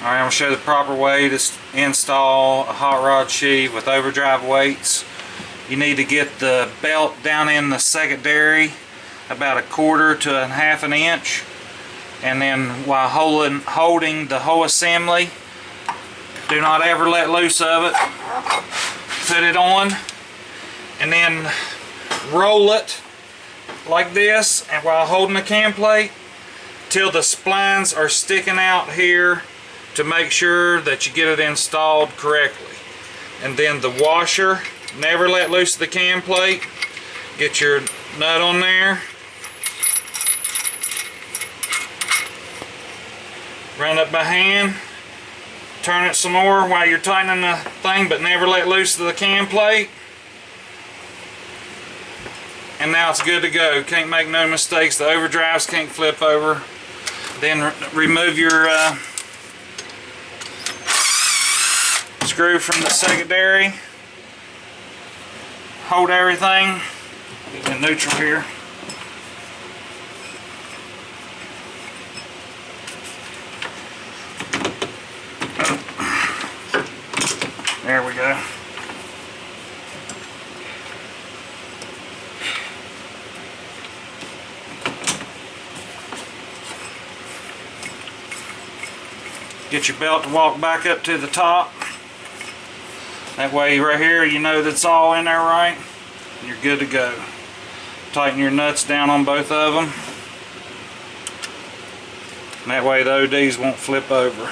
Alright, I'm going to show the proper way to install a hot rod sheave with overdrive weights. You need to get the belt down in the secondary about 1/4 to 1/2 an inch, and then while holding the whole assembly, do not ever let loose of it. Put it on and then roll it like this, and while holding the cam plate till the splines are sticking out here to make sure that you get it installed correctly. And then the washer, never let loose of the cam plate. Get your nut on there, run it by hand, turn it some more while you're tightening the thing, but never let loose of the cam plate. And now it's good to go. Can't make no mistakes. The overdrives can't flip over. Then remove your screw from the secondary. Hold everything in neutral here. There we go. Get your belt to walk back up to the top. That way right here you know that's all in there right. You're good to go. Tighten your nuts down on both of them. And that way the ODs won't flip over.